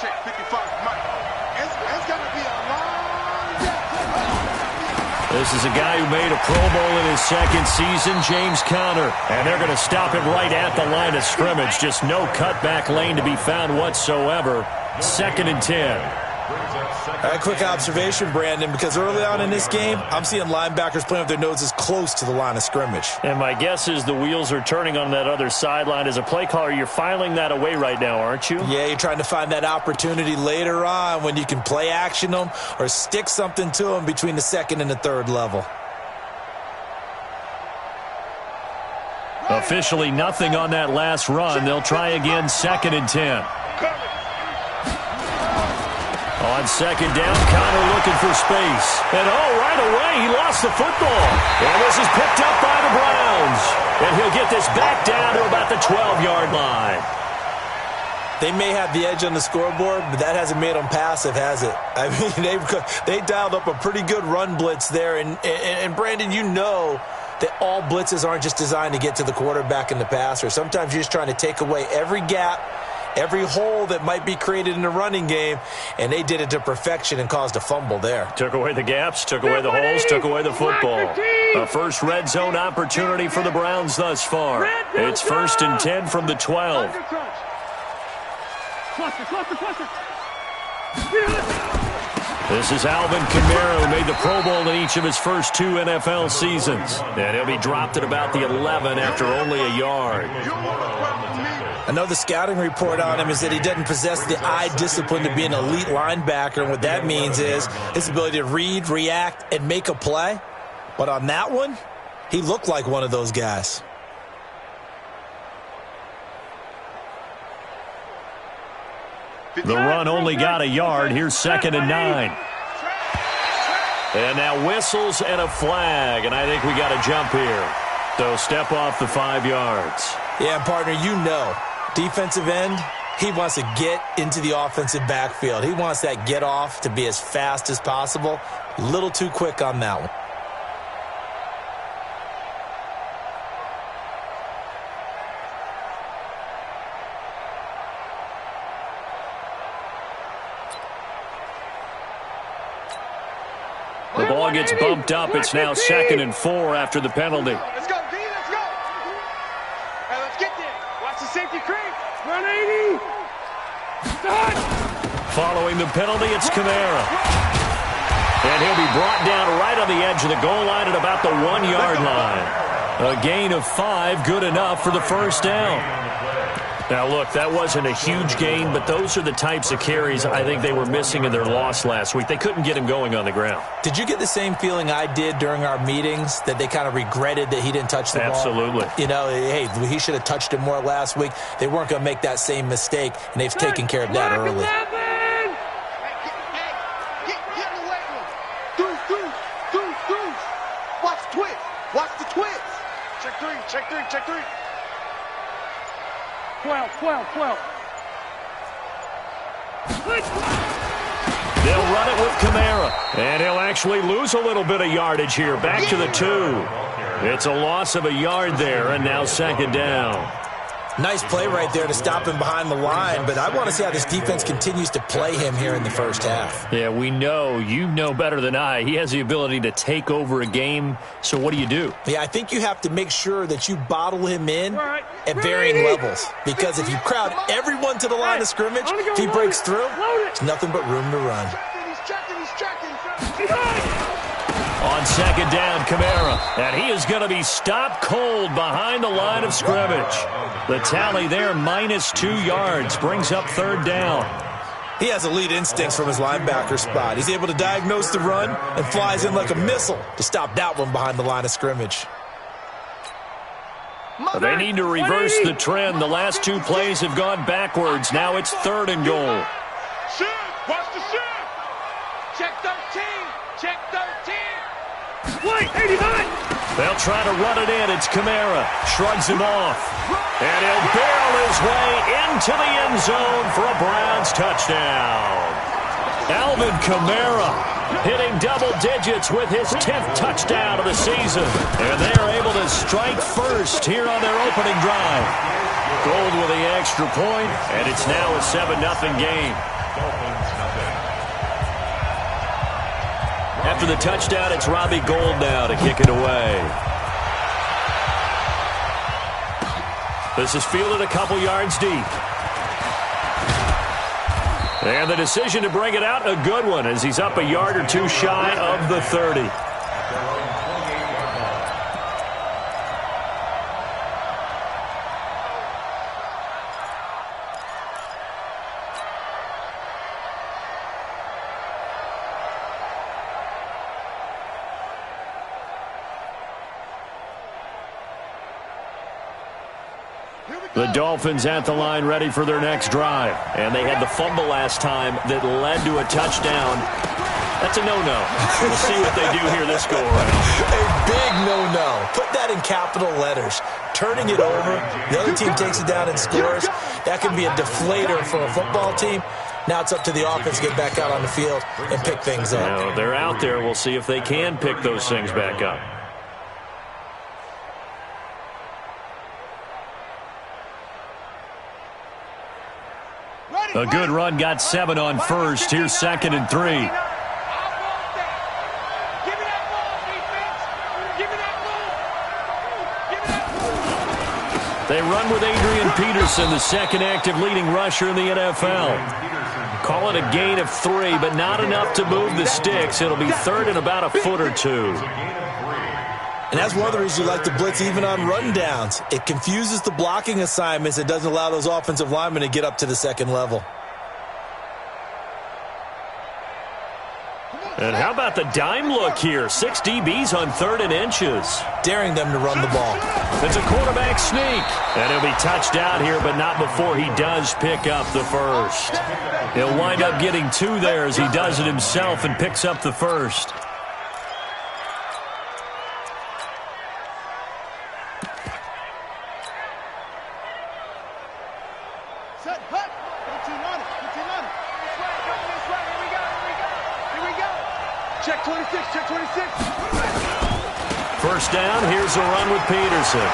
check 55, Mike. It's going to be a long day. This is a guy who made a Pro Bowl in his second season, James Conner. And they're going to stop him right at the line of scrimmage. Just no cutback lane to be found whatsoever. 2nd and 10. A quick observation, Brandon, because early on in this game, I'm seeing linebackers playing with their noses close to the line of scrimmage. And my guess is the wheels are turning on that other sideline. As a play caller, you're filing that away right now, aren't you? Yeah, you're trying to find that opportunity later on when you can play action them or stick something to them between the 2nd and the 3rd level. Officially nothing on that last run. They'll try again, 2nd and 10. On 2nd down, Conner looking for space. And right away, he lost the football. And this is picked up by the Browns. And he'll get this back down to about the 12-yard line. They may have the edge on the scoreboard, but that hasn't made them passive, has it? I mean, they dialed up a pretty good run blitz there. And Brandon, you know that all blitzes aren't just designed to get to the quarterback and the passer. Sometimes you're just trying to take away every gap, every hole that might be created in the running game, and they did it to perfection and caused a fumble there. Took away the gaps, took away the holes, took away the football. A first red zone opportunity for the Browns thus far. It's 1st and 10 from the 12. This is Alvin Kamara, who made the Pro Bowl in each of his first 2 NFL seasons. And he'll be dropped at about the 11 after only a yard. I know the scouting report on him is that he doesn't possess the eye discipline to be an elite linebacker. And what that means is his ability to read, react, and make a play. But on that one, he looked like one of those guys. The run only got a yard. Here's 2nd and 9. And now whistles and a flag. And I think we got a jump here. So step off the 5 yards. Yeah, partner, you know, defensive end, he wants to get into the offensive backfield. He wants that get off to be as fast as possible. A little too quick on that one. The ball gets bumped up. It's now 2nd and 4 after the penalty. Let's go, D, let's go. Hey, let's get there. Watch the safety creep. Run 80. Start. Following the penalty, it's Kamara. And he'll be brought down right on the edge of the goal line at about the 1-yard line. A gain of 5, good enough for the first down. Now, look, that wasn't a huge gain, but those are the types of carries I think they were missing in their loss last week. They couldn't get him going on the ground. Did you get the same feeling I did during our meetings, that they kind of regretted that he didn't touch the ball? Absolutely. You know, hey, he should have touched it more last week. They weren't going to make that same mistake, and they've taken care of that early. Watch the twist. Watch the twist. Check 3, check 3, check 3. 12. They'll run it with Kamara. And he'll actually lose a little bit of yardage here. Back to the 2. It's a loss of a yard there, and now 2nd down. Nice play right there to stop him behind the line, but I want to see how this defense continues to play him here in the first half. Yeah, we know. You know better than I. He has the ability to take over a game, so what do? Yeah, I think you have to make sure that you bottle him in at varying levels, because if you crowd everyone to the line of scrimmage, if he breaks through, there's nothing but room to run. He's checking. On 2nd down, Kamara. And he is going to be stopped cold behind the line of scrimmage. The tally there, -2 yards, brings up 3rd down. He has elite instincts from his linebacker spot. He's able to diagnose the run and flies in like a missile to stop that one behind the line of scrimmage. They need to reverse the trend. The last 2 plays have gone backwards. Now it's 3rd and goal. Shoot! Watch the shoot! Check 13! Check 13! Wait, 89! They'll try to run it in. It's Kamara. Shrugs him off. And he'll barrel his way into the end zone for a Browns touchdown. Alvin Kamara hitting double digits with his 10th touchdown of the season. And they are able to strike first here on their opening drive. Gold with the extra point, and it's now a 7-0 game. After the touchdown, it's Robbie Gould now to kick it away. This is fielded a couple yards deep. And the decision to bring it out, a good one, as he's up a yard or two shy of the 30. The Dolphins at the line ready for their next drive. And they had the fumble last time that led to a touchdown. That's a no-no. We'll see what they do here this go-around. A big no-no. Put that in capital letters. Turning it over, the other team takes it down and scores. That can be a deflator for a football team. Now it's up to the offense to get back out on the field and pick things up. Now, they're out there. We'll see if they can pick those things back up. A good run got 7 on first. Here's 2nd and 3. They run with Adrian Peterson, the second active leading rusher in the NFL. Call it a gain of 3, but not enough to move the sticks. It'll be 3rd and about a foot or 2. And that's one of the reasons you like to blitz even on rundowns. It confuses the blocking assignments. It doesn't allow those offensive linemen to get up to the second level. And how about the dime look here? 6 DBs on 3rd and inches. Daring them to run the ball. It's a quarterback sneak. And he'll be touched out here, but not before he does pick up the first. He'll wind up getting 2 there as he does it himself and picks up the first. Check 26, check 26. First down, here's a run with Peterson.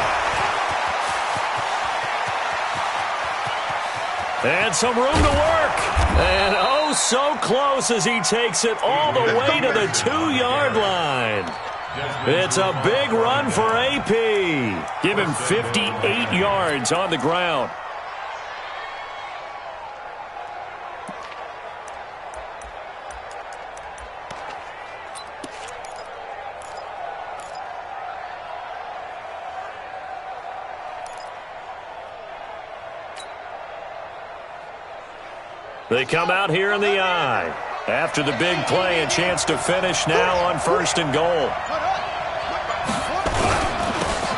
And some room to work. And oh, so close as he takes it all the way to the 2-yard line. It's a big run for AP. Give him 58 yards on the ground. They come out here in the eye. After the big play, a chance to finish now on 1st and goal.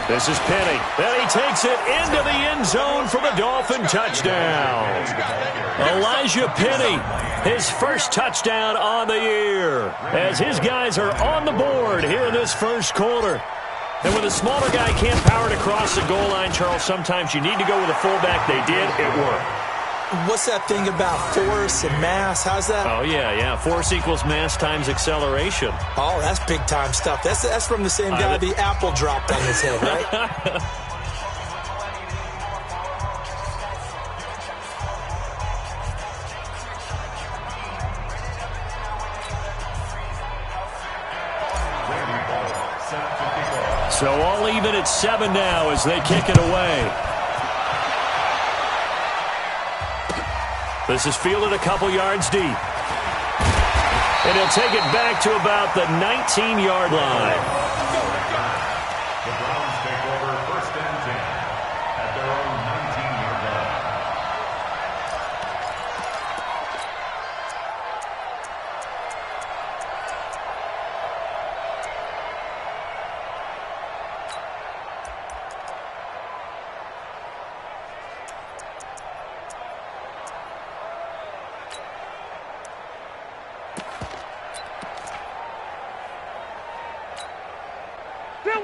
This is Penny. And he takes it into the end zone for the Dolphin touchdown. Elijah Penny, his first touchdown on the year, as his guys are on the board here in this first quarter. And when the smaller guy can't power it across the goal line, Charles, sometimes you need to go with a fullback. They did. It worked. What's that thing about force and mass? How's that? Oh, yeah. Force equals mass times acceleration. Oh, that's big-time stuff. That's from the same guy the apple dropped on his head, right? So all even at 7 now as they kick it away. This is fielded a couple yards deep. And he'll take it back to about the 19-yard line. The Browns take over 1st and 10 at their own 19-yard line.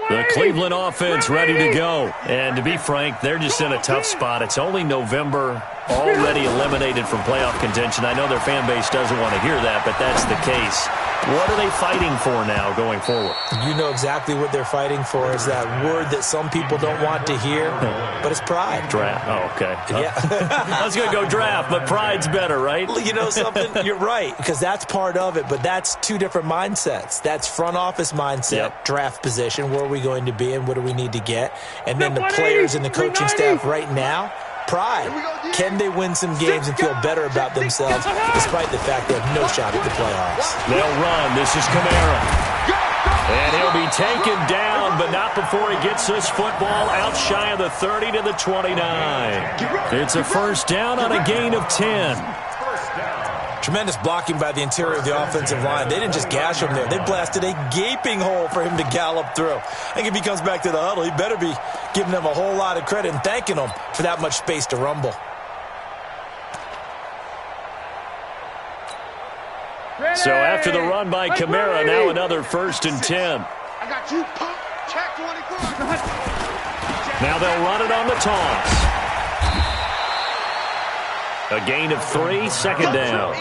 The Cleveland offense ready to go. And to be frank, they're just in a tough spot. It's only November. already eliminated from playoff contention. I know their fan base doesn't want to hear that, but that's the case. What are they fighting for now going forward? You know exactly what they're fighting for. Is that word that some people don't want to hear, but it's pride. Draft. Oh, okay. Yeah. I was going to go draft, but pride's better, right? You know something? You're right, because that's part of it, but that's two different mindsets. That's front office mindset, draft position, where are we going to be and what do we need to get? And then the players and the coaching staff right now, pride. Can they win some games and feel better about themselves despite the fact they have no shot at the playoffs? They'll run. This is Kamara. And he'll be taken down, but not before he gets this football out shy of the 30 to the 29. It's a first down on a gain of 10. Tremendous blocking by the interior of the offensive line. They didn't just gash him there. They blasted a gaping hole for him to gallop through. I think if he comes back to the huddle, he better be giving them a whole lot of credit and thanking them for that much space to rumble. So after the run by Kamara, now another 1st and 10. I got you, pump. Check 24. Now they'll run it on the toss. A gain of 3, second down.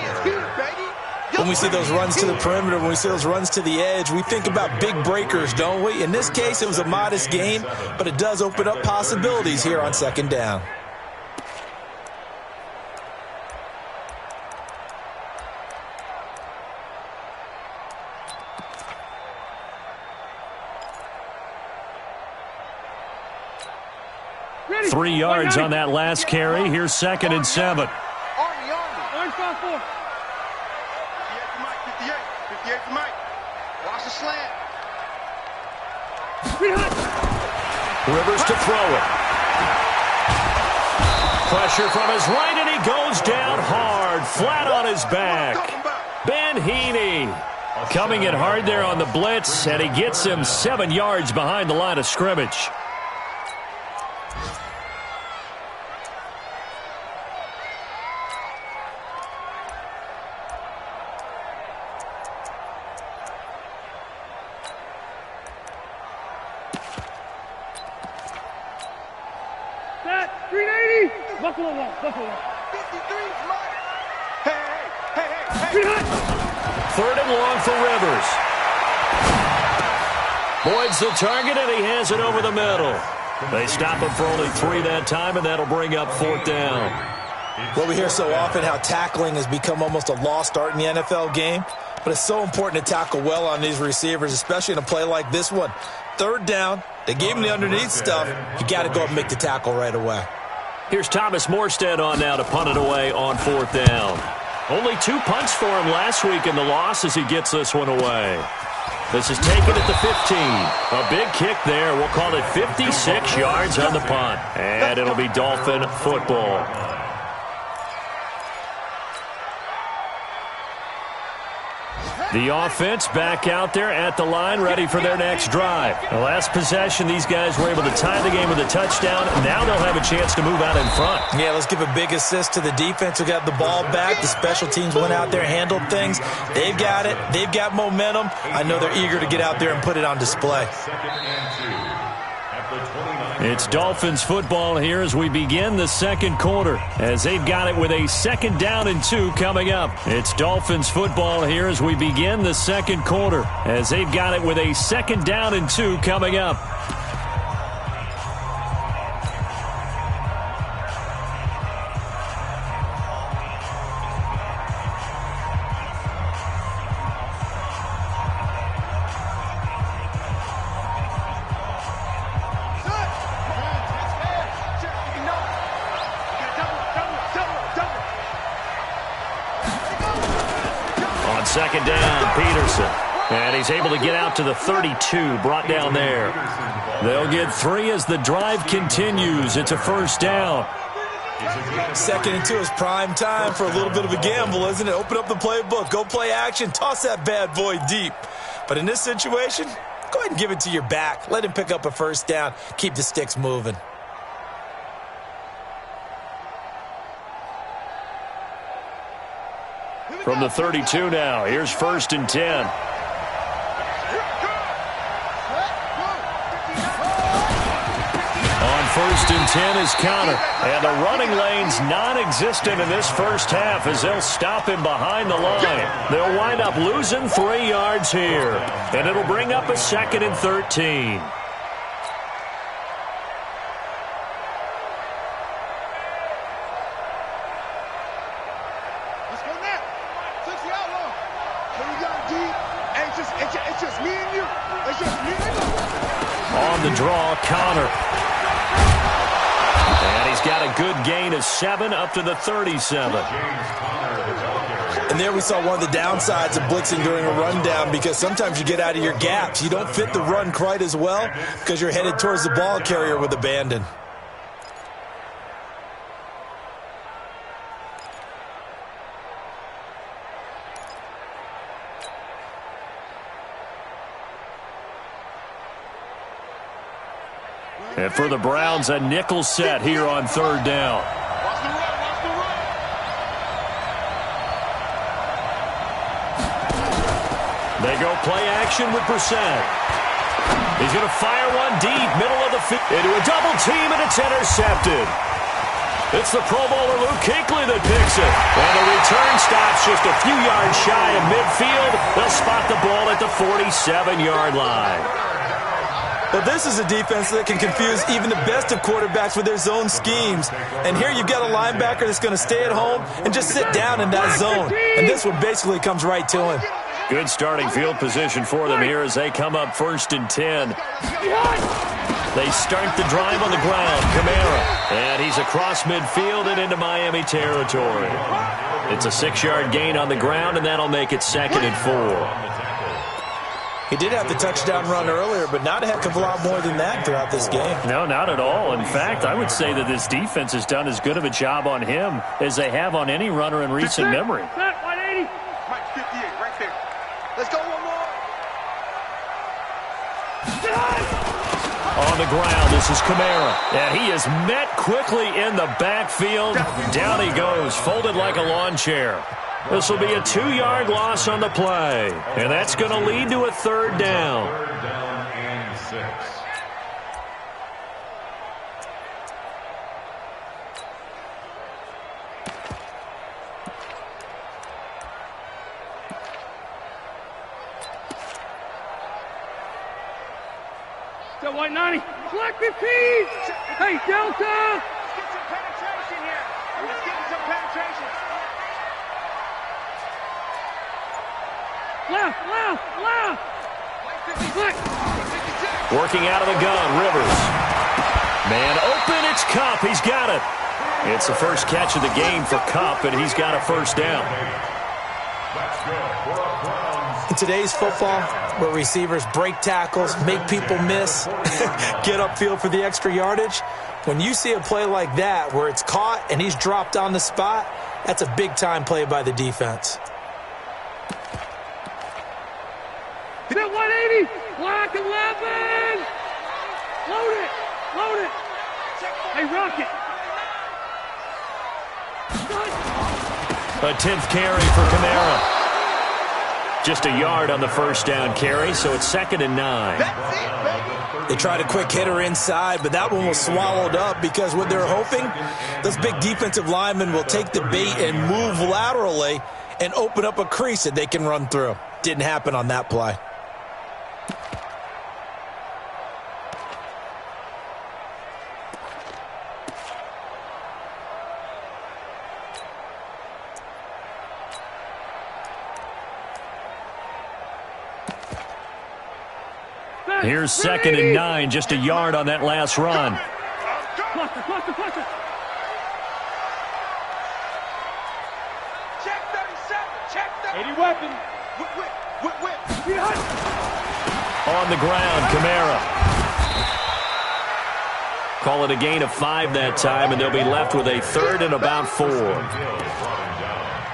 When we see those runs to the perimeter, when we see those runs to the edge, we think about big breakers, don't we? In this case, it was a modest gain, but it does open up possibilities here on second down. Ready. 3 yards on that last carry. Here's 2nd and 7. Orange 5-4. 58 for Mike. Watch the slant. Rivers to throw it. Pressure from his right, and he goes down hard, flat on his back. Ben Heaney coming in hard there on the blitz, and he gets him 7 yards behind the line of scrimmage. Buffalo wall. 53, hey. 3rd and long for Rivers. Boyd's the target, and he has it over the middle. They stop him for only 3 that time, and that'll bring up 4th down. Well, we hear so often how tackling has become almost a lost art in the NFL game, but it's so important to tackle well on these receivers, especially in a play like this one. 3rd down, they gave him the underneath stuff. You got to go up and make the tackle right away. Here's Thomas Morstead on now to punt it away on 4th down. Only 2 punts for him last week in the loss as he gets this one away. This is taken at the 15. A big kick there. We'll call it 56 yards on the punt. And it'll be Dolphin football. The offense back out there at the line, ready for their next drive. The last possession, these guys were able to tie the game with a touchdown. Now they'll have a chance to move out in front. Yeah, let's give a big assist to the defense who got the ball back. The special teams went out there, handled things. They've got it. They've got momentum. I know they're eager to get out there and put it on display. It's Dolphins football here as we begin the 2nd quarter, as they've got it with a 2nd down and 2 coming up. It's Dolphins football here as we begin the 2nd quarter, as they've got it with a 2nd down and 2 coming up. Second down, Peterson. And he's able to get out to the 32, brought down there. They'll get 3 as the drive continues. It's a 1st down. 2nd and 2 is prime time for a little bit of a gamble, isn't it? Open up the playbook, go play action, toss that bad boy deep. But in this situation, go ahead and give it to your back. Let him pick up a 1st down. Keep the sticks moving. From the 32 now, here's 1st and 10. On 1st and 10 is counter. And the running lane's non-existent in this first half as they'll stop him behind the line. They'll wind up losing 3 yards here. And it'll bring up a 2nd and 13. Let's go now. 60 out long. Here we go, D. Hey, it's just me and you. It's just me and you. On the draw, Connor. And he's got a good gain of 7 up to the 37. And there we saw one of the downsides of blitzing during a rundown, because sometimes you get out of your gaps. You don't fit the run quite as well because you're headed towards the ball carrier with abandon. And for the Browns, a nickel set here on 3rd down. Watch the run, watch the run. They go play action with Brissett. He's going to fire one deep, middle of the field, into a double team, and it's intercepted. It's the Pro Bowler Luke Kuechly that picks it. And the return stops just a few yards shy of midfield. They'll spot the ball at the 47-yard line. Well, this is a defense that can confuse even the best of quarterbacks with their zone schemes. And here you've got a linebacker that's going to stay at home and just sit down in that zone. And this one basically comes right to him. Good starting field position for them here as they come up 1st and 10. They start the drive on the ground. Kamara. And he's across midfield and into Miami territory. It's a 6-yard gain on the ground, and that'll make it 2nd and 4. He did have the touchdown run earlier, but not a heck of a lot more than that throughout this game. No, not at all. In fact, I would say that this defense has done as good of a job on him as they have on any runner in recent memory. 180. Mike, 58, right there. Let's go one more. On the ground, this is Kamara. And he is met quickly in the backfield. Down he goes, folded like a lawn chair. This will be a 2-yard loss on the play. And that's going to lead to a 3rd down. 3rd down and 6. Still white 90. Black 15. Hey, Delta. Let's get some penetration here. Let's get some penetration. Left. Working out of the gun, Rivers. Man open, it's Kupp. He's got it. It's the first catch of the game for Kupp, and he's got a 1st down. In today's football, where receivers break tackles, make people miss, get upfield for the extra yardage, when you see a play like that where it's caught and he's dropped on the spot, that's a big-time play by the defense. Hit 180. Black 11. Load it. Hey, Rocket. A 10th carry for Kamara. Just a yard on the 1st down carry, so it's 2nd and 9. They tried a quick hitter inside, but that one was swallowed up because what they're hoping, those big defensive linemen will take the bait and move laterally and open up a crease that they can run through. Didn't happen on that play. Here's 2nd and 9, just a yard on that last run. Cluster. Check 37. Check 30. 80 weapon. Whip. On the ground, Kamara. Call it a gain of 5 that time, and they'll be left with a 3rd and about 4.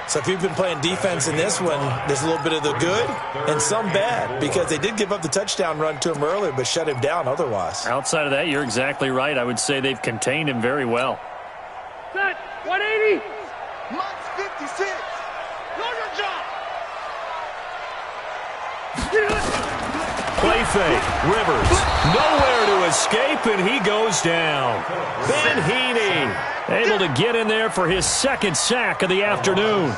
So if you've been playing defense in this one, there's a little bit of the good and some bad, because they did give up the touchdown run to him earlier but shut him down otherwise. Outside of that, you're exactly right. I would say they've contained him very well. Set. 180. Mike's 56. Know your job. Play fake. Rivers. Nowhere to escape, and he goes down. Ben Heaney able to get in there for his second sack of the afternoon.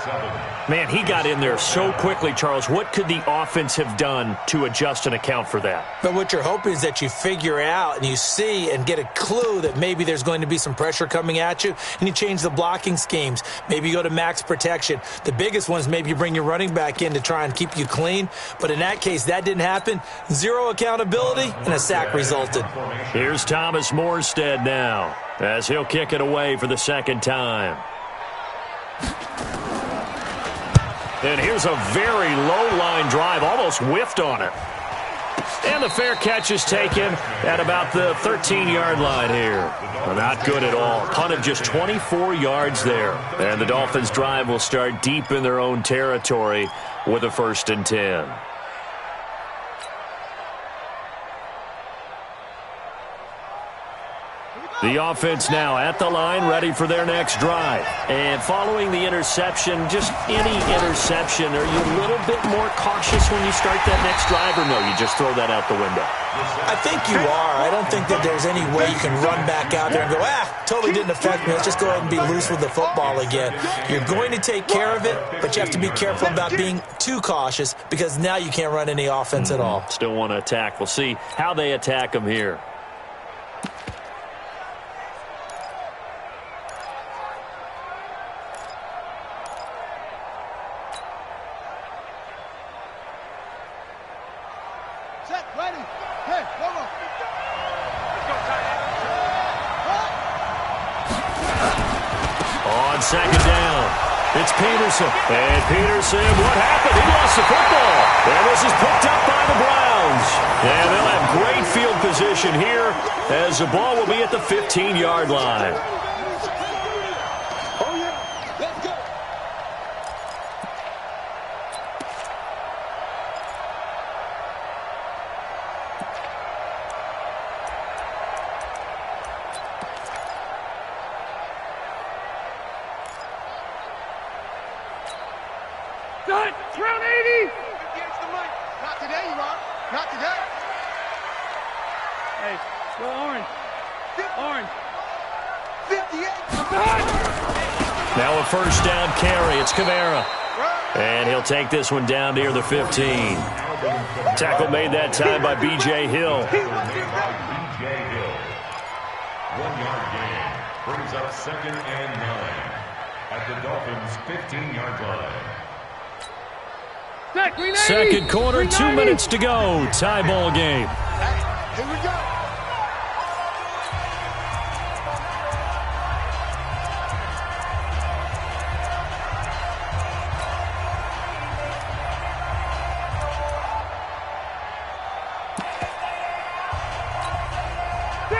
Man, he got in there so quickly, Charles. What could the offense have done to adjust and account for that? But what you're hoping is that you figure out and you see and get a clue that maybe there's going to be some pressure coming at you, and you change the blocking schemes. Maybe you go to max protection. The biggest one is maybe you bring your running back in to try and keep you clean. But in that case, that didn't happen. Zero accountability, and a sack resulted. Here's Thomas Morstead now, as he'll kick it away for the second time. And here's a very low-line drive, almost whiffed on it. And the fair catch is taken at about the 13-yard line here. Well, not good at all. Punt of just 24 yards there. And the Dolphins' drive will start deep in their own territory with a 1st and 10. The offense now at the line, ready for their next drive. And following the interception, just any interception, are you a little bit more cautious when you start that next drive, or no, you just throw that out the window? I think you are. I don't think that there's any way you can run back out there and go, totally didn't affect me. Let's just go ahead and be loose with the football again. You're going to take care of it, but you have to be careful about being too cautious because now you can't run any offense at all. Still want to attack. We'll see how they attack them here. Second down. It's Peterson. And Peterson, what happened? He lost the football. And this is picked up by the Browns. And they'll have great field position here as the ball will be at the 15-yard line. Round 80. Not today, you are. Not today. Hey, go orange. Orange. 58. Now a 1st down carry. It's Kamara. And he'll take this one down near the 15. Tackle made that time by B.J. Hill. 1-yard gain brings up 2nd and 9 at the Dolphins' 15-yard line. Second quarter, 2 minutes to go. Tie ball game. Here we go.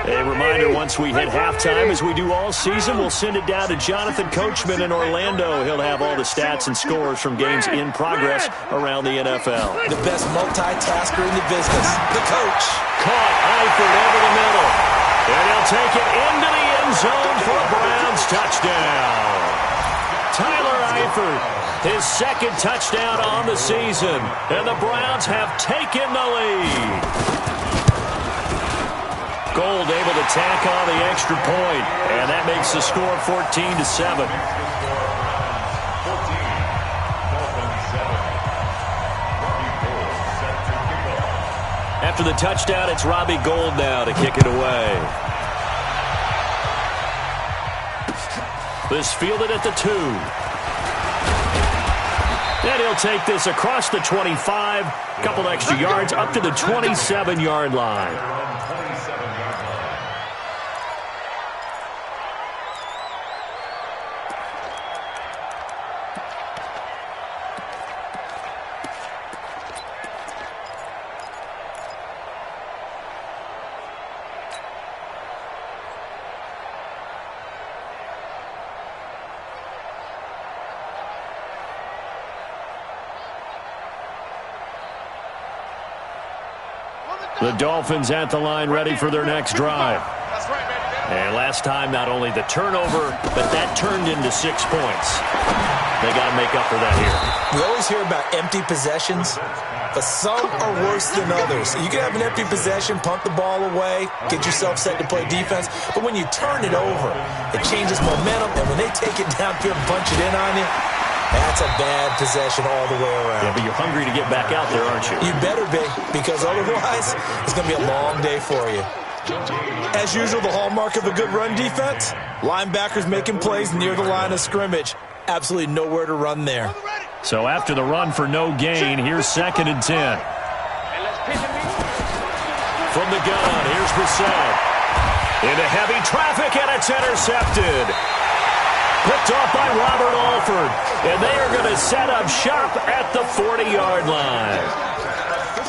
A reminder, once we hit halftime, as we do all season, we'll send it down to Jonathan Coachman in Orlando. He'll have all the stats and scores from games in progress around the NFL. The best multitasker in the business, the coach. Caught Eifert over the middle. And he'll take it into the end zone for a Browns touchdown. Tyler Eifert, his second touchdown on the season. And the Browns have taken the lead. Gold able to tack on the extra point, and that makes the score 14-7. After the touchdown, it's Robbie Gould now to kick it away. This fielded at the 2. And he'll take this across the 25, couple extra yards up to the 27-yard line. The Dolphins at the line, ready for their next drive. And last time, not only the turnover, but that turned into 6 points. They got to make up for that here. We always hear about empty possessions, but some are worse than others. You can have an empty possession, punt the ball away, get yourself set to play defense, but when you turn it over, it changes momentum, and when they take it downfield and punch it in on you, that's a bad possession all the way around. Yeah, but you're hungry to get back out there, aren't you? You better be, because otherwise, it's going to be a long day for you. As usual, the hallmark of a good run defense, linebackers making plays near the line of scrimmage. Absolutely nowhere to run there. So after the run for no gain, here's 2nd and 10. From the gun, here's Brissett. Into heavy traffic, and it's intercepted. Picked off by Robert Alford. And they are going to set up shop at the 40-yard line.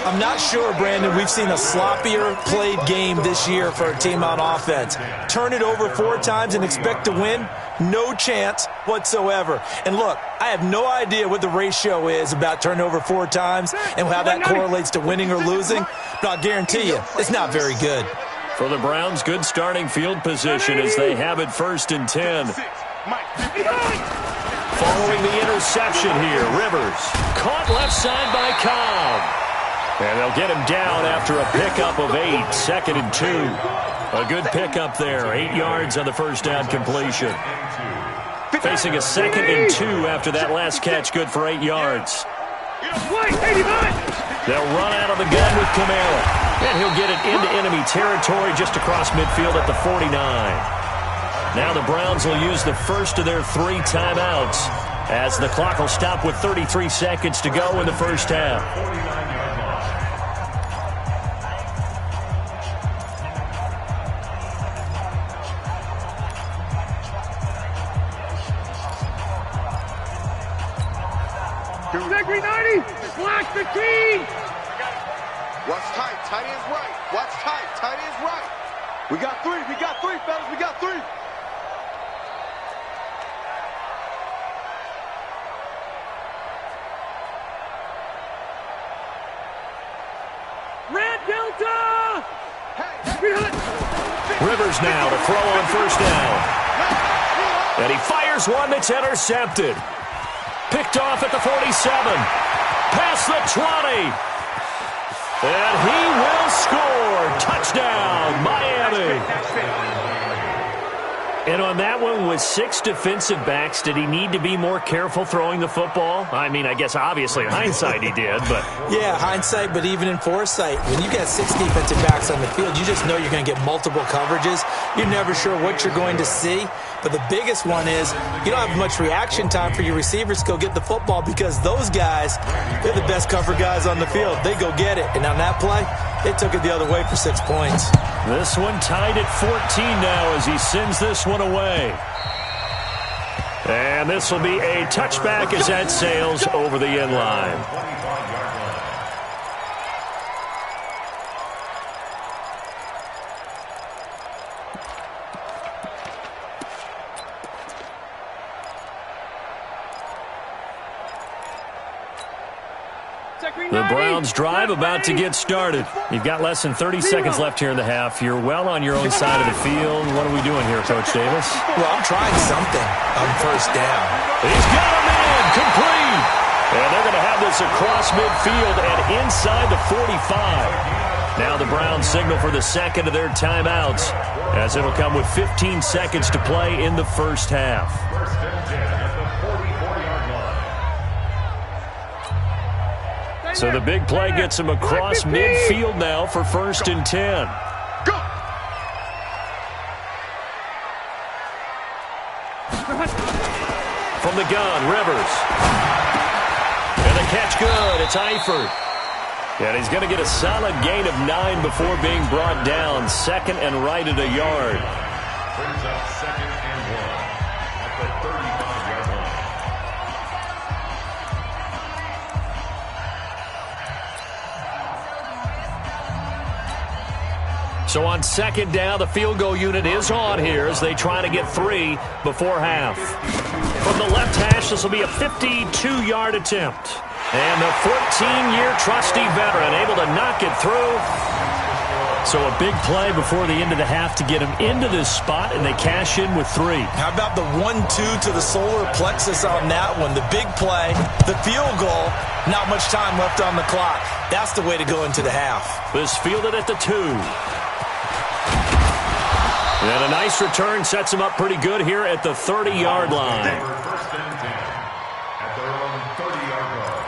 I'm not sure, Brandon, we've seen a sloppier played game this year for a team on offense. Turn it over 4 times and expect to win? No chance whatsoever. And look, I have no idea what the ratio is about turning over 4 times and how that correlates to winning or losing, but I'll guarantee you, it's not very good. For the Browns, good starting field position as they have it 1st and 10. Following the interception here, Rivers. Caught left side by Cobb. And they'll get him down after a pickup of 8, 2nd and 2. A good pickup there, 8 yards on the first down completion. Facing a 2nd and 2 after that last catch, good for 8 yards. They'll run out of the gun with Kamara. And he'll get it into enemy territory just across midfield at the 49. Now the Browns will use the first of their 3 timeouts as the clock will stop with 33 seconds to go in the first half. Secretary 90, slash 15. Watch tight, tight ends right. Watch tight, tight ends right. We got 3, fellas, we got 3. Red Delta. Rivers now to throw on first down. And he fires one that's intercepted. Picked off at the 47. Past the 20. And he will score. Touchdown, Miami. And on that one, with 6 defensive backs, did he need to be more careful throwing the football? I mean, I guess obviously in hindsight he did, but... Yeah, hindsight, but even in foresight, when you got 6 defensive backs on the field, you just know you're going to get multiple coverages. You're never sure what you're going to see. But the biggest one is you don't have much reaction time for your receivers to go get the football because those guys, they're the best cover guys on the field. They go get it. And on that play, they took it the other way for 6 points. This one tied at 14 now as he sends this one away. And this will be a touchback as that sails over the end line. The Browns drive about to get started. You've got less than 30 seconds left here in the half. You're well on your own side of the field. What are we doing here, Coach Davis? Well, I'm trying something on first down. He's got a man complete. And they're going to have this across midfield and inside the 45. Now the Browns signal for the second of their timeouts as it'll come with 15 seconds to play in the first half. First and 10 at the 44-yard line. So the big play gets him across midfield now for 1st and 10. Go! From the gun, Rivers. And the catch good. It's Eifert. And he's going to get a solid gain of 9 before being brought down. 2nd and right at a yard. Brings up 2nd and 1 at the 35-yard line. So on 2nd down, the field goal unit is on here as they try to get 3 before half. From the left hash, this will be a 52-yard attempt. And the 14-year trusty veteran able to knock it through. So a big play before the end of the half to get them into this spot, and they cash in with 3. How about the 1-2 to the solar plexus on that one? The big play, the field goal, not much time left on the clock. That's the way to go into the half. This fielded at the 2. And a nice return sets them up pretty good here at the 30-yard line. First and 10 at their own 30-yard line.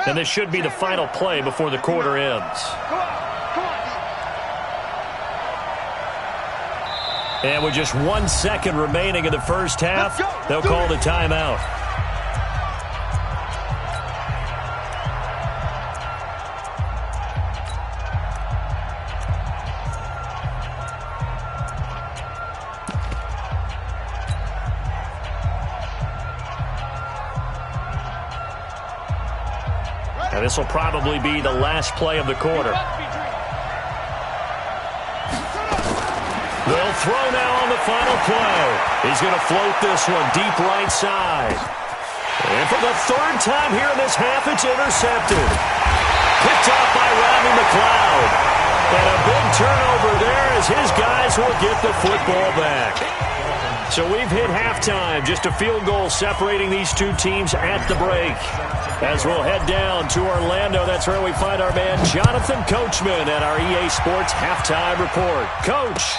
And this should be the final play before the quarter ends. And with just 1 second remaining in the first half, they'll call the timeout. Now this will probably be the last play of the quarter. They'll throw now on the final play. He's going to float this one deep right side. And for the 3rd time here in this half, it's intercepted. Picked off by Rodney McLeod. And a big turnover there as his guys will get the football back. So we've hit halftime. Just a field goal separating these two teams at the break. As we'll head down to Orlando, that's where we find our man Jonathan Coachman at our EA Sports Halftime Report. Coach.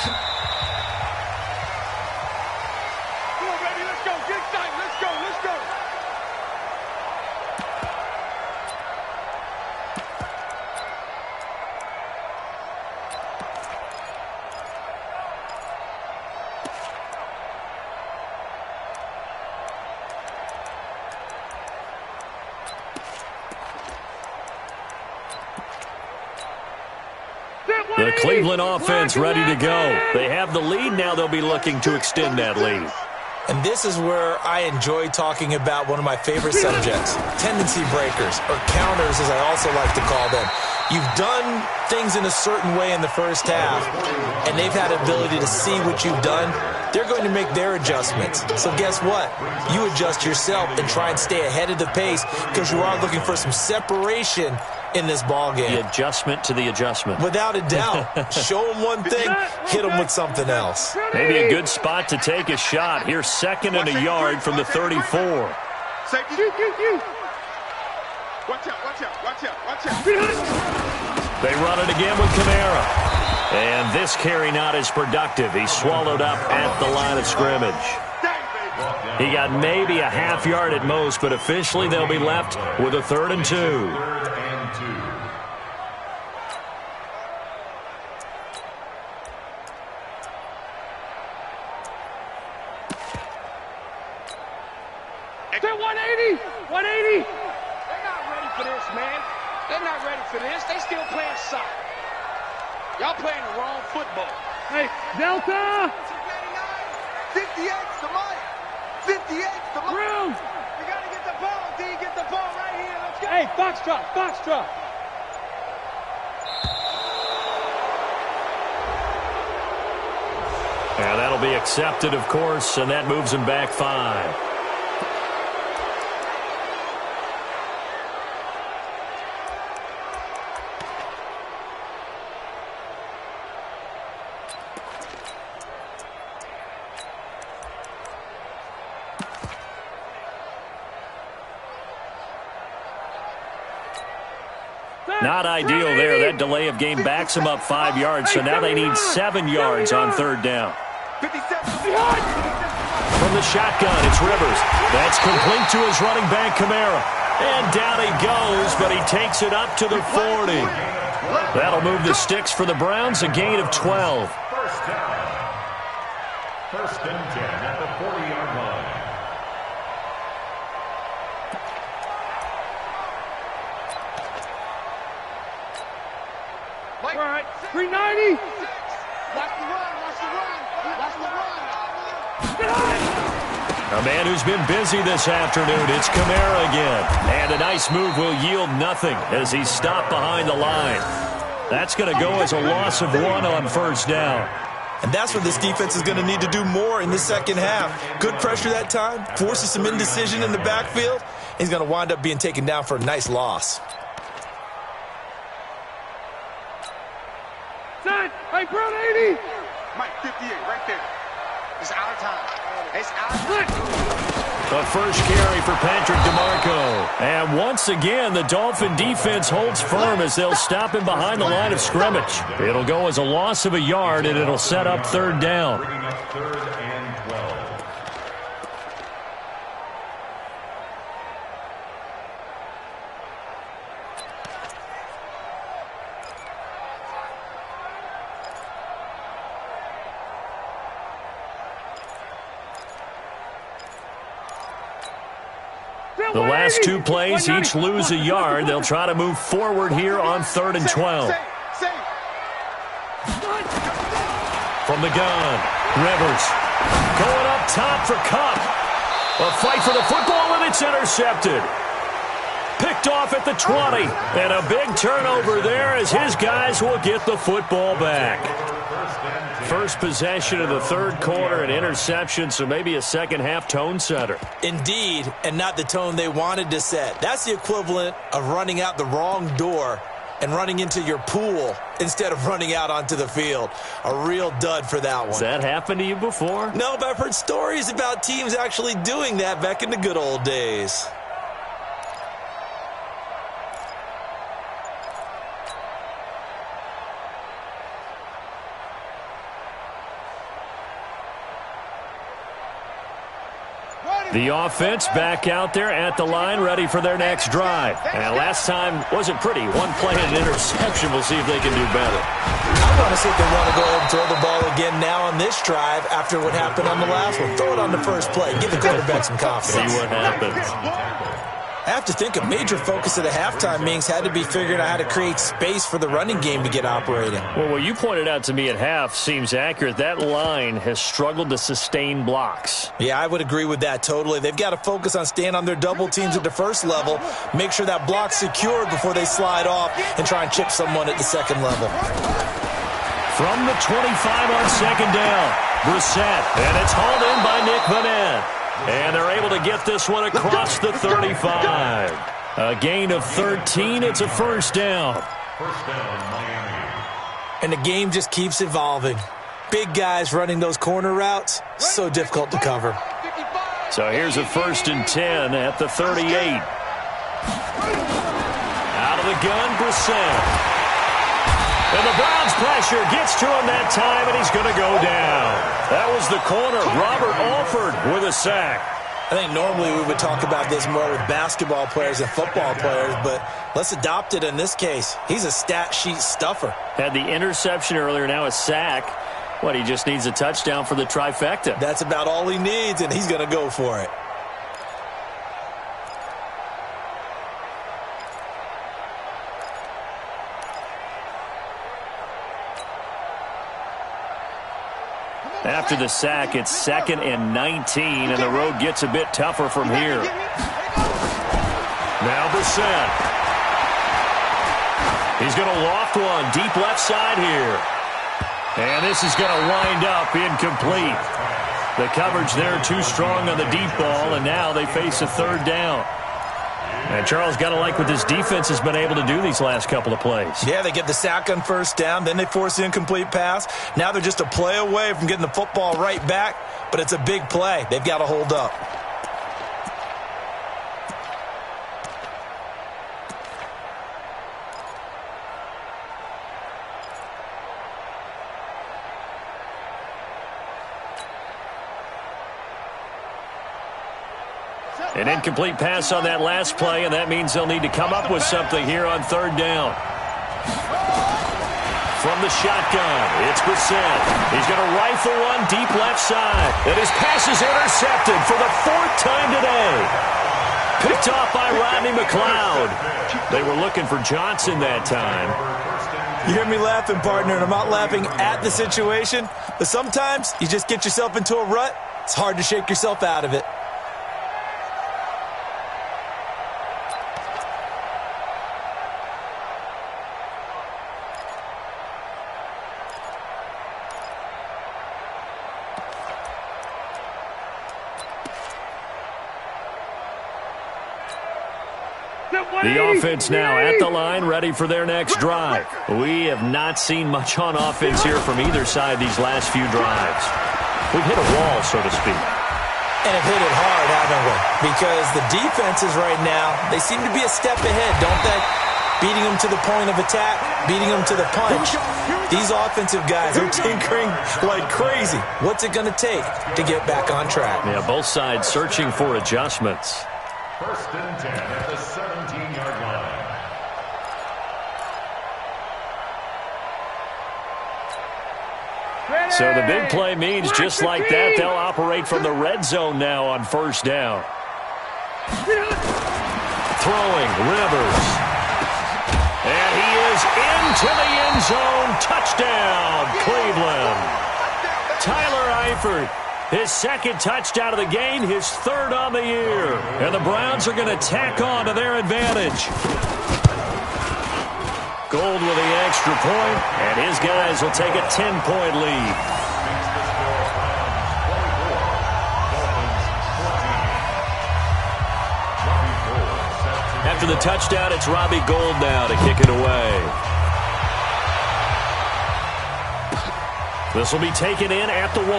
The Cleveland offense ready to go. They have the lead. Now they'll be looking to extend that lead. And this is where I enjoy talking about one of my favorite subjects, tendency breakers, or counters as I also like to call them. You've done things in a certain way in the first half, and they've had the ability to see what you've done. They're going to make their adjustments. So guess what? You adjust yourself and try and stay ahead of the pace because you are looking for some separation in this ball game. The adjustment to the adjustment. Without a doubt. Show them one thing, hit them with something else. Maybe a good spot to take a shot. Here's 2nd and a yard from the 34. Safety. Watch out. They run it again with Kamara. And this carry not as productive. He's swallowed up at the line of scrimmage. He got maybe a half yard at most, but officially they'll be left with a 3rd and 2. They're 180! 180! They're not ready for this, man. They're not ready for this. They still playing soccer. Y'all playing the wrong football. Hey, Delta! 58's the mic. 58's the mic. Room! We got to get the ball, D. Get the ball right here. Let's go. Hey, Foxtrot. And that'll be accepted, of course, and that moves him back 5. Not ideal there. That delay of game backs them up 5 yards, so now they need 7 yards on 3rd down. 57. From the shotgun, it's Rivers. That's complete to his running back, Kamara. And down he goes, but he takes it up to the 40. That'll move the sticks for the Browns, a gain of 12. First down. 1st and 10 at the 40-yard line. All right, 390! Watch the run. A man who's been busy this afternoon, it's Kamara again. And a nice move will yield nothing as he's stopped behind the line. That's going to go as a loss of 1 on 1st down. And that's what this defense is going to need to do more in the second half. Good pressure that time, forces some indecision in the backfield. He's going to wind up being taken down for a nice loss. Set. Hey, Brown 80. Mike, 58, right there. It's out of time. It's out of time. The first carry for Patrick DeMarco. And once again, the Dolphin defense holds firm as they'll stop him behind the line of scrimmage. It'll go as a loss of a yard, and it'll set up third down. Bringing up 3rd and 12. The last two plays each lose a yard. They'll try to move forward here on 3rd and 12. From the gun, Rivers going up top for Cup. A fight for the football, and it's intercepted. Picked off at the 20, and a big turnover there as his guys will get the football back. First possession of the third quarter, an interception, so maybe a second-half tone setter. Indeed, and not the tone they wanted to set. That's the equivalent of running out the wrong door and running into your pool instead of running out onto the field. A real dud for that one. Has that happened to you before? No, but I've heard stories about teams actually doing that back in the good old days. The offense back out there at the line, ready for their next drive. And last time wasn't pretty. One play and an interception. We'll see if they can do better. I want to see if they want to go ahead and throw the ball again now on this drive after what happened on the last one. Throw it on the first play. Give the quarterback some confidence. See what happens. I have to think a major focus of the halftime meetings had to be figuring out how to create space for the running game to get operating. Well, what you pointed out to me at half seems accurate. That line has struggled to sustain blocks. Yeah, I would agree with that totally. They've got to focus on staying on their double teams at the first level, make sure that block's secured before they slide off and try and chip someone at the second level. From the 25 on second down, Brissett, and it's hauled in by Nick Vanette. And they're able to get this one across the 35. A gain of 13. It's a first down. First down, Miami. And the game just keeps evolving. Big guys running those corner routes, so difficult to cover. So here's a 1st and 10 at the 38. Out of the gun, Brissett. And the Browns pressure gets to him that time, and he's going to go down. That was the corner, Robert Alford, with a sack. I think normally we would talk about this more with basketball players and football players, but let's adopt it in this case. He's a stat sheet stuffer. Had the interception earlier, now a sack. What, he just needs a touchdown for the trifecta. That's about all he needs, and he's going to go for it. After the sack, it's 2nd and 19, and the road gets a bit tougher from here. Now Brissett. He's going to loft one deep left side here. And this is going to wind up incomplete. The coverage there too strong on the deep ball, and now they face a 3rd down. And Charles, got to like what this defense has been able to do these last couple of plays. Yeah, they get the sack on first down, then they force the incomplete pass. Now they're just a play away from getting the football right back, but it's a big play. They've got to hold up. An incomplete pass on that last play, and that means they'll need to come up with something here on 3rd down. From the shotgun, it's Brissett. He's going to rifle one deep left side. And his pass is intercepted for the 4th time today. Picked off by Rodney McLeod. They were looking for Johnson that time. You hear me laughing, partner, and I'm not laughing at the situation, but sometimes you just get yourself into a rut. It's hard to shake yourself out of it. The offense now at the line, ready for their next drive. We have not seen much on offense here from either side these last few drives. We've hit a wall, so to speak. And have hit it hard, haven't we? Because the defenses right now, they seem to be a step ahead, don't they? Beating them to the point of attack, beating them to the punch. These offensive guys are tinkering like crazy. What's it going to take to get back on track? Yeah, both sides searching for adjustments. 1st and 10 at the 17-yard line. So the big play means just like that, they'll operate from the red zone now on 1st down. Throwing, Rivers. And he is into the end zone. Touchdown, Cleveland. Tyler Eifert, his 2nd touchdown of the game, his 3rd on the year. And the Browns are going to tack on to their advantage. Gold with the extra point, and his guys will take a 10-point lead. After the touchdown, it's Robbie Gould now to kick it away. This will be taken in at the 1.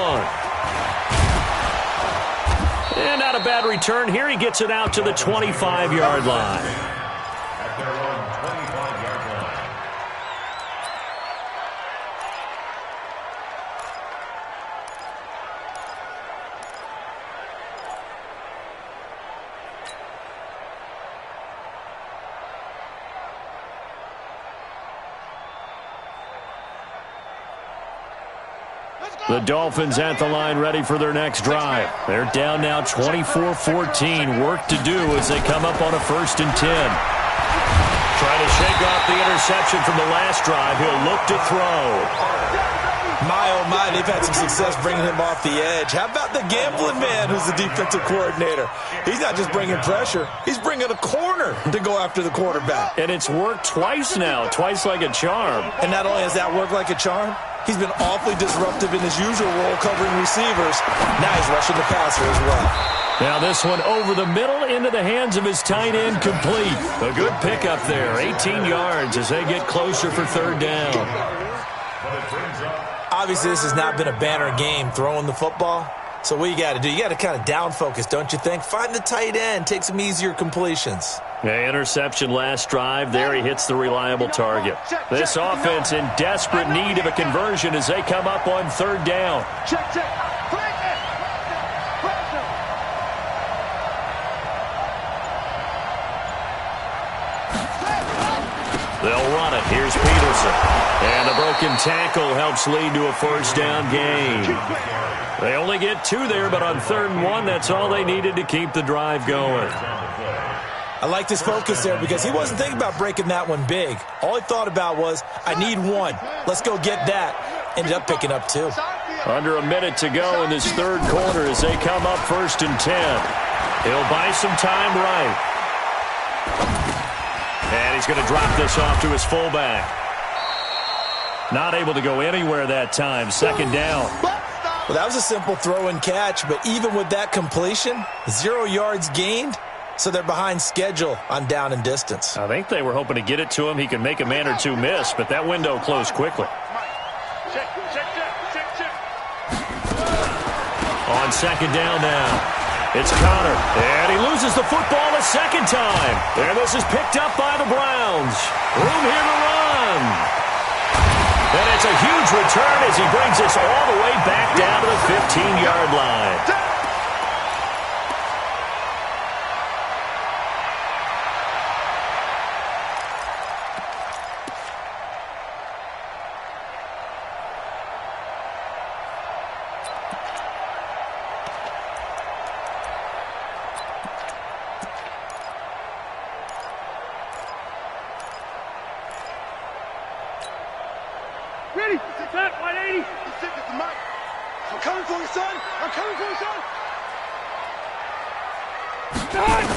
And not a bad return here. He gets it out to the 25-yard line. At their own 25-yard line. The Dolphins at the line ready for their next drive. They're down now 24-14. Work to do as they come up on a 1st and 10. Trying to shake off the interception from the last drive. He'll look to throw. My, oh my, they've had some success bringing him off the edge. How about the gambling man who's the defensive coordinator? He's not just bringing pressure. He's bringing a corner to go after the quarterback. And it's worked twice now, twice like a charm. And not only has that worked like a charm, he's been awfully disruptive in his usual role covering receivers. Now he's rushing the passer as well. Now this one over the middle into the hands of his tight end, complete. A good pickup there, 18 yards as they get closer for 3rd down. Obviously, this has not been a banner game throwing the football. So what you got to do, you got to kind of down focus, don't you think? Find the tight end, take some easier completions. Yeah, interception last drive. There he hits the reliable target. This offense in desperate need of a conversion as they come up on 3rd down. They'll run it. Here's Peterson. And a broken tackle helps lead to a 1st down gain. They only get 2 there, but on 3rd and 1, that's all they needed to keep the drive going. I like this focus there because he wasn't thinking about breaking that one big. All he thought about was, I need 1. Let's go get that. Ended up picking up 2. Under a minute to go in this 3rd quarter as they come up 1st and 10. He'll buy some time right. And he's going to drop this off to his fullback. Not able to go anywhere that time. 2nd down. Well, that was a simple throw and catch, but even with that completion, 0 yards gained, so they're behind schedule on down and distance. I think they were hoping to get it to him. He could make a man or 2 miss, but that window closed quickly. On 2nd down now. It's Connor, and he loses the football a 2nd time. And this is picked up by the Browns. Room here to run. And it's a huge return as he brings us all the way back down to the 15-yard line. Ready, set, 180. Sit with the mic. I'm coming for you, son. I'm coming for you, son. Done.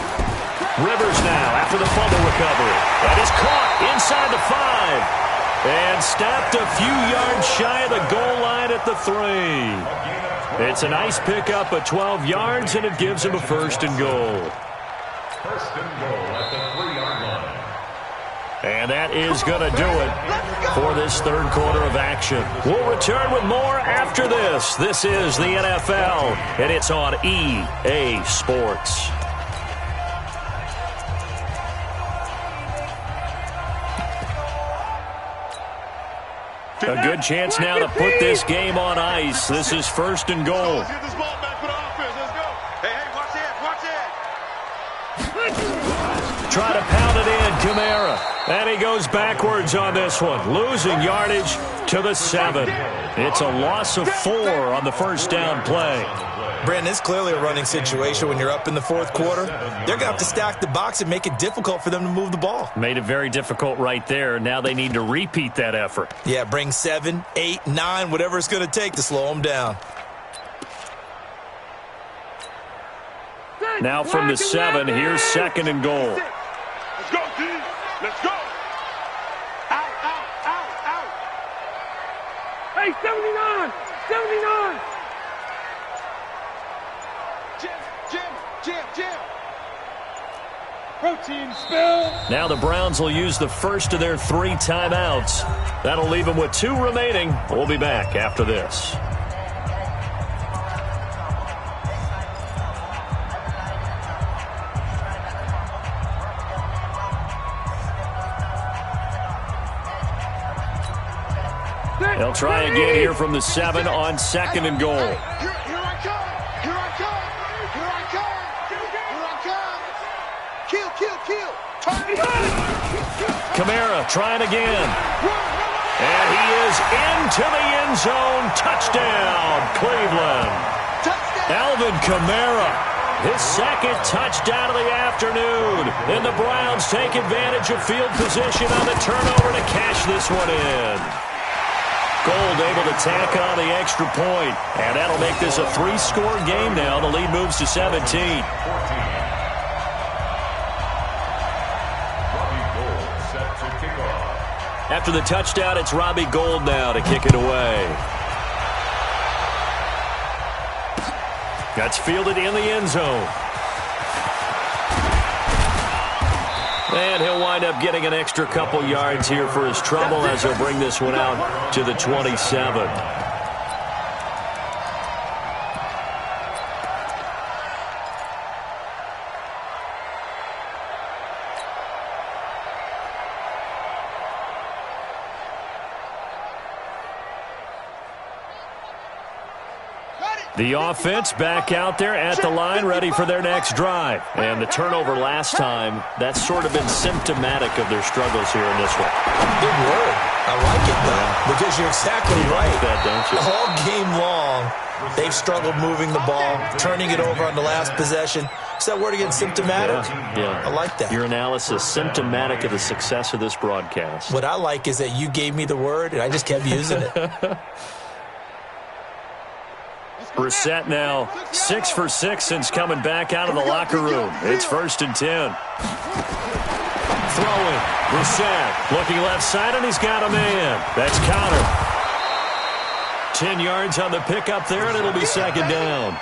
Rivers now after the fumble recovery. That is caught inside the 5. And stopped a few yards shy of the goal line at the 3. It's a nice pickup of 12 yards, and it gives him a 1st and goal. 1st and goal at the 3-yard line. And that is going to do it for this third quarter of action. We'll return with more after this. This is the NFL, and it's on EA Sports. A good chance now to put this game on ice. This is first and goal. Let's get this ball back for the offense. Let's go. Hey, watch it. Try to pound it in, Kamara. And he goes backwards on this one, losing yardage to the 7. It's a loss of 4 on the first down play. Brandon, it's clearly a running situation when you're up in the fourth quarter. They're going to have to stack the box and make it difficult for them to move the ball. Made it very difficult right there. Now they need to repeat that effort. Yeah, bring 7, 8, 9, whatever it's going to take to slow them down. Now from the 7, here's second and goal. Let's go, D. Let's go. Out, out, out, out. Hey, 79! 79! Jim. Protein spill! Now the Browns will use the first of their 3 timeouts. That'll leave them with 2 remaining. We'll be back after this. They'll try again here from the 7 on second and goal. Here I come. Kill. Kamara trying again. And he is into the end zone. Touchdown, Cleveland. Alvin Kamara, his second touchdown of the afternoon. And the Browns take advantage of field position on the turnover to cash this one in. Gold able to tack on the extra point. And that'll make this a 3-score game now. The lead moves to 17. After the touchdown, it's Robbie Gould now to kick it away. That's fielded in the end zone. And he'll wind up getting an extra couple yards here for his trouble as he'll bring this one out to the 27. The offense back out there at the line, ready for their next drive. And the turnover last time, that's sort of been symptomatic of their struggles here in this one. Good word. I like it, though, because you're exactly right. That, don't you? All game long, they've struggled moving the ball, turning it over on the last possession. Is that word again, symptomatic? Yeah. I like that. Your analysis, symptomatic of the success of this broadcast. What I like is that you gave me the word, and I just kept using it. Brissett now 6 for 6 since coming back out of the locker room. It's 1st and 10. Throwing. Brissett looking left side, and he's got a man. That's Connor. 10 yards on the pickup there, and it'll be second down.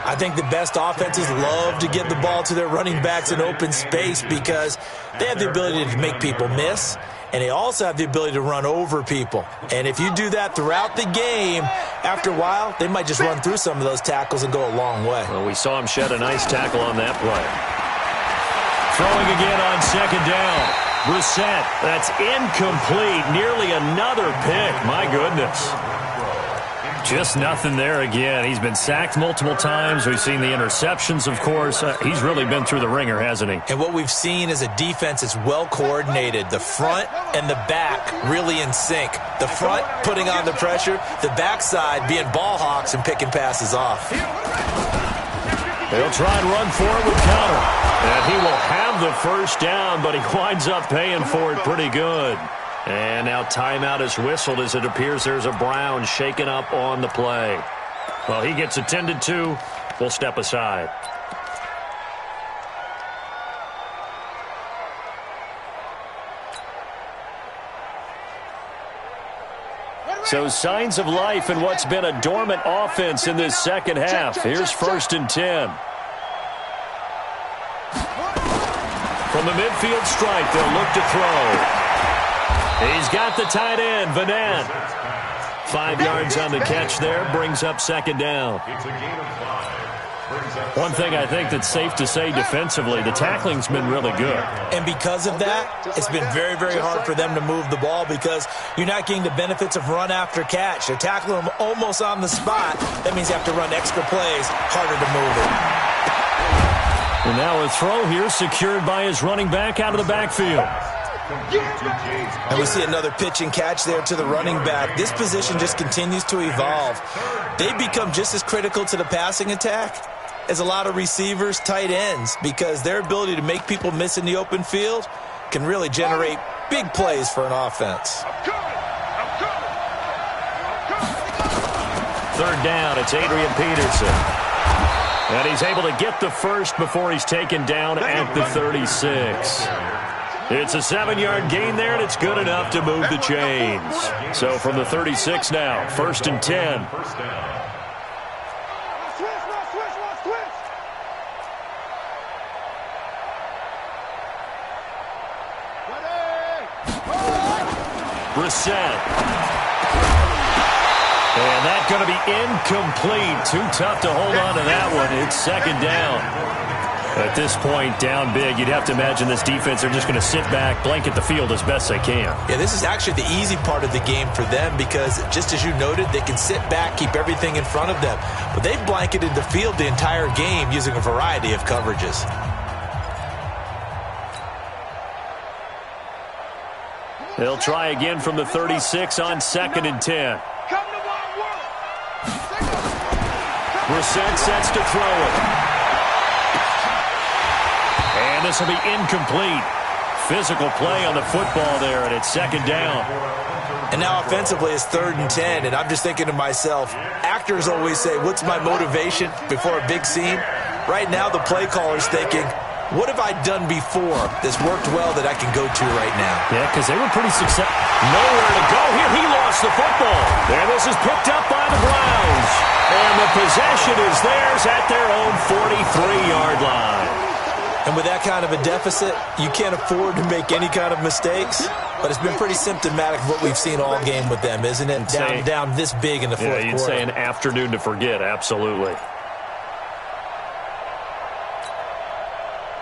I think the best offenses love to get the ball to their running backs in open space because they have the ability to make people miss, and they also have the ability to run over people. And if you do that throughout the game, after a while, they might just run through some of those tackles and go a long way. Well, we saw him shed a nice tackle on that play. Throwing again on second down. Brissett, that's incomplete. Nearly another pick. My goodness. Just nothing there again. He's been sacked multiple times. We've seen the interceptions, of course. He's really been through the ringer, hasn't he? And what we've seen is a defense that's well coordinated. The front and the back really in sync. The front putting on the pressure, the backside being ball hawks and picking passes off. They'll try and run for it with Connor. And he will have the first down, but he winds up paying for it pretty good. And now timeout is whistled as it appears there's a Brown shaken up on the play. Well, he gets attended to. We'll step aside. So signs of life in what's been a dormant offense in this second half. Here's 1st and 10. From the midfield stripe, they'll look to throw. He's got the tight end, Vanette. 5 yards on the catch there, brings up second down. It's a gain of 5. One thing I think that's safe to say defensively, the tackling's been really good. And because of that, it's been very, very hard for them to move the ball because you're not getting the benefits of run after catch. They're tackling them almost on the spot. That means you have to run extra plays, harder to move it. And now a throw here secured by his running back out of the backfield. And we see another pitch and catch there to the running back. This position just continues to evolve. They become just as critical to the passing attack as a lot of receivers, tight ends, because their ability to make people miss in the open field can really generate big plays for an offense. Third down, it's Adrian Peterson. And he's able to get the first before he's taken down at the 36. It's a 7-yard gain there, and it's good enough to move the chains. So from the 36 now, 1st and 10. Brissett. And that's going to be incomplete. Too tough to hold on to that one. It's second down. At this point, down big, you'd have to imagine this defense, they're just going to sit back, blanket the field as best they can. Yeah, this is actually the easy part of the game for them because, just as you noted, they can sit back, keep everything in front of them. But they've blanketed the field the entire game using a variety of coverages. They'll try again from the 36 on 2nd and 10. Brissett sets to throw it. And this will be incomplete. Physical play on the football there, and it's second down. And now offensively it's 3rd and 10, and I'm just thinking to myself, actors always say, what's my motivation before a big scene? Right now the play caller's thinking, what have I done before that's worked well that I can go to right now? Yeah, because they were pretty successful. Nowhere to go here. He lost the football. And this is picked up by the Browns. And the possession is theirs at their own 43-yard line. And with that kind of a deficit, you can't afford to make any kind of mistakes. But it's been pretty symptomatic of what we've seen all game with them, isn't it? Down this big in the fourth quarter. You'd say an afternoon to forget, absolutely.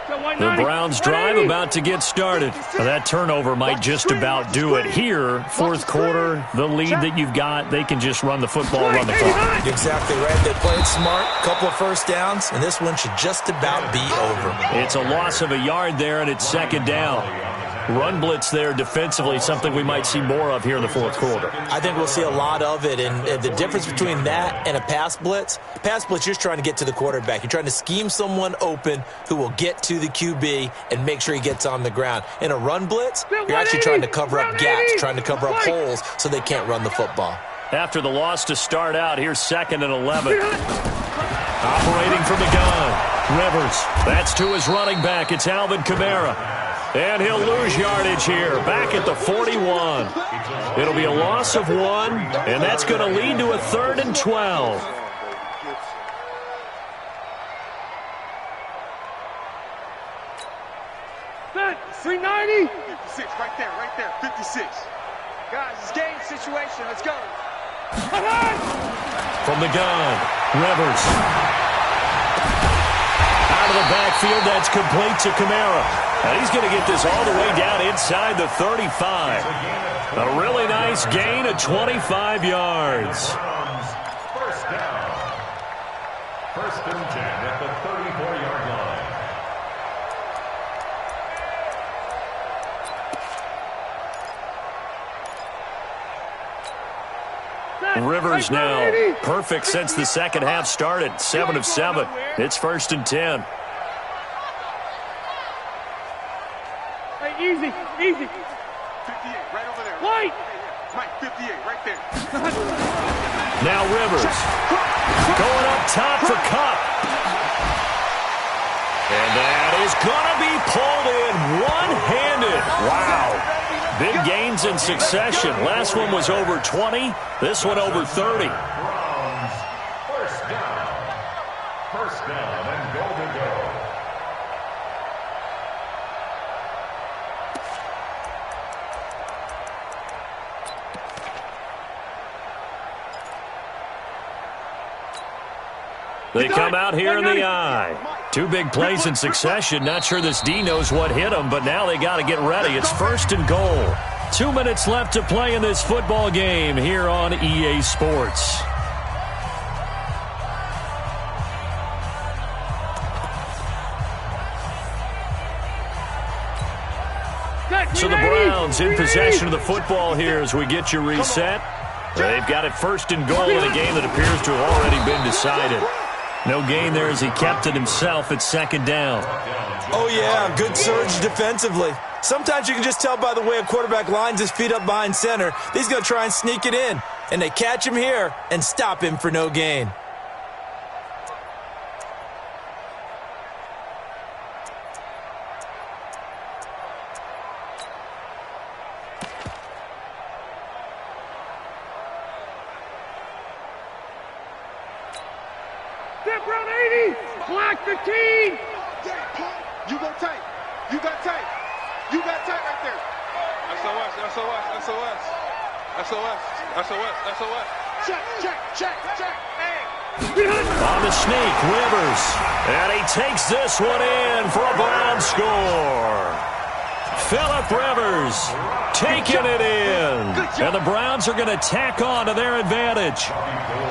The Browns drive about to get started. That turnover might just about do it. Here, fourth quarter, the lead that you've got, they can just run the football, run the clock. Exactly right. They played smart, couple of first downs, and this one should just about be over. It's a loss of a yard there, and it's second down. Run blitz there defensively, something we might see more of here in the fourth quarter. I think we'll see a lot of it, and the difference between that and a pass blitz, you're just trying to get to the quarterback. You're trying to scheme someone open who will get to the QB and make sure he gets on the ground. In a run blitz, you're actually trying to cover up gaps, trying to cover up holes so they can't run the football. After the loss to start out, here's 2nd and 11. Operating from the gun, Rivers. That's to his running back. It's Alvin Kamara. And he'll lose yardage here, back at the 41. It'll be a loss of 1, and that's going to lead to a 3rd and 12. Set, 390. 56, right there, 56. Guys, it's game situation, let's go. From the gun, Rivers. Out of the backfield, that's complete to Kamara. And he's going to get this all the way down inside the 35. A really nice gain of 25 yards. First down. 1st and 10 at the 34-yard line. Rivers now perfect since the second half started. 7 of 7. It's 1st and 10. Easy, easy. 58, right over there. White. Mike, 58, right there. Now Rivers going up top for Cup. And that is going to be pulled in one-handed. Wow. Big gains in succession. Last one was over 20. This one over 30. Browns, first down. First down and goal to go. They come out here in the I. Two big plays in succession. Not sure this D knows what hit them, but now they got to get ready. It's 1st and goal. 2 minutes left to play in this football game here on EA Sports. So the Browns in possession of the football here as we get you reset. They've got it 1st and goal in a game that appears to have already been decided. No gain there as he kept it himself at 2nd down. Oh, yeah, good surge defensively. Sometimes you can just tell by the way a quarterback lines his feet up behind center. He's going to try and sneak it in, and they catch him here and stop him for no gain. Step round 80. Block the team. You go tight. You got tight. You got tight right there. SOS, SOS, SOS. SOS, SOS, SOS. Check, check, check, check. Hey. On the sneak, Rivers. And he takes this one in for a Brown score. Phillip Rivers taking it in. And the Browns are going to tack on to their advantage.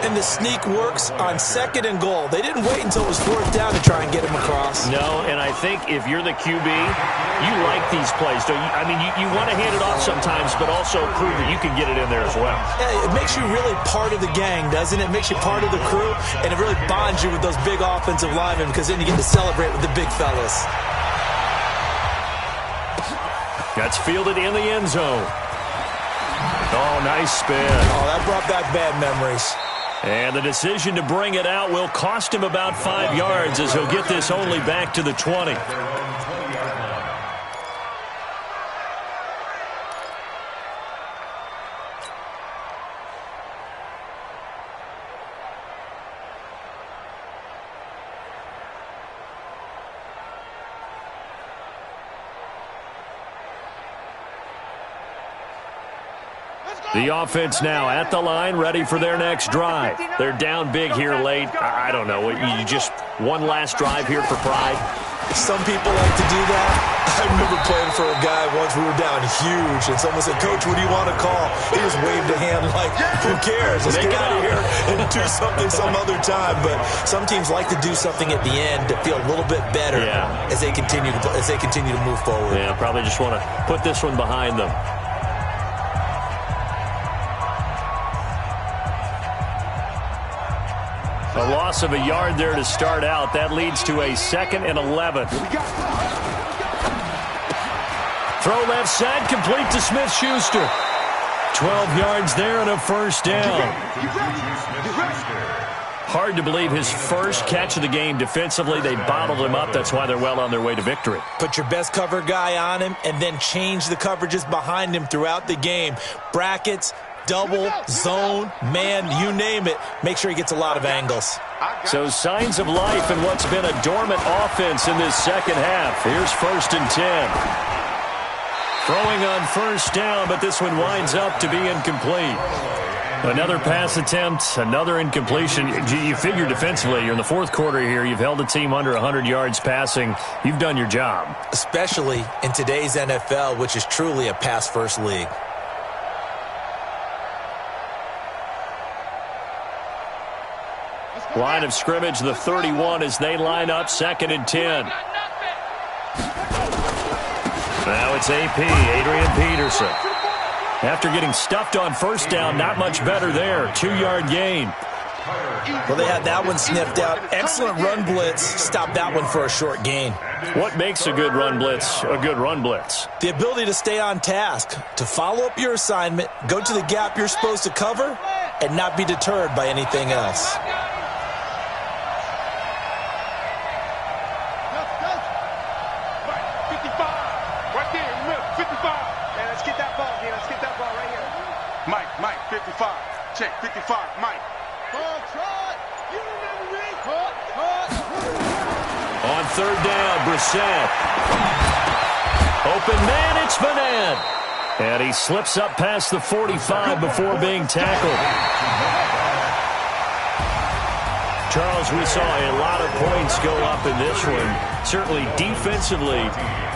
And the sneak works on 2nd and goal. They didn't wait until it was 4th down to try and get him across. No, and I think if you're the QB, you like these plays, don't you? I mean, you want to hand it off sometimes, but also prove that you can get it in there as well. Yeah, it makes you really part of the gang, doesn't it? It makes you part of the crew, and it really bonds you with those big offensive linemen because then you get to celebrate with the big fellas. That's fielded in the end zone. Oh, nice spin. Oh, that brought back bad memories. And the decision to bring it out will cost him about 5 yards as he'll get this only back to the 20. The offense now at the line, ready for their next drive. They're down big here late. I don't know. You just one last drive here for pride? Some people like to do that. I remember playing for a guy once. We were down huge, and someone said, "Coach, what do you want to call?" He just waved a hand like, "Who cares? Let's get out of here and do something some other time." But some teams like to do something at the end to feel a little bit better as they continue to move forward. Yeah, probably just want to put this one behind them. A loss of a yard there to start out. That leads to a 2nd and 11. Throw left side, complete to Smith-Schuster. 12 yards there and a 1st down. Hard to believe his first catch of the game defensively. They bottled him up. That's why they're well on their way to victory. Put your best cover guy on him and then change the coverages behind him throughout the game. Brackets, double, zone, man, you name it. Make sure he gets a lot of angles. So signs of life in what's been a dormant offense in this 2nd half. Here's 1st and 10. Throwing on 1st down, but this one winds up to be incomplete. Another pass attempt, another incompletion. You figure defensively, you're in the 4th quarter here. You've held a team under 100 yards passing. You've done your job. Especially in today's NFL, which is truly a pass-first league. Line of scrimmage, the 31, as they line up 2nd and 10. Now it's AP, Adrian Peterson. After getting stuffed on 1st down, not much better there. 2-yard gain. Well, they had that one sniffed out. Excellent run blitz. Stopped that one for a short gain. What makes a good run blitz a good run blitz? The ability to stay on task, to follow up your assignment, go to the gap you're supposed to cover, and not be deterred by anything else. Mike, 55. Check, 55. Mike. On 3rd down, Brissett. Open man, it's Vanette. And he slips up past the 45 before being tackled. Charles, we saw a lot of points go up in this one. Certainly defensively,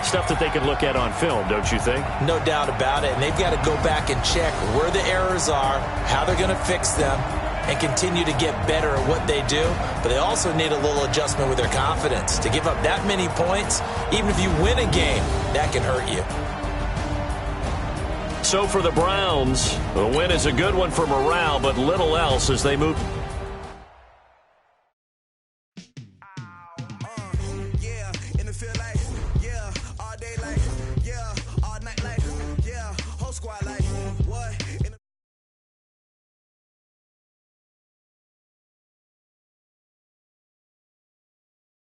stuff that they can look at on film, don't you think? No doubt about it. And they've got to go back and check where the errors are, how they're going to fix them, and continue to get better at what they do. But they also need a little adjustment with their confidence. To give up that many points, even if you win a game, that can hurt you. So for the Browns, the win is a good one for morale, but little else as they move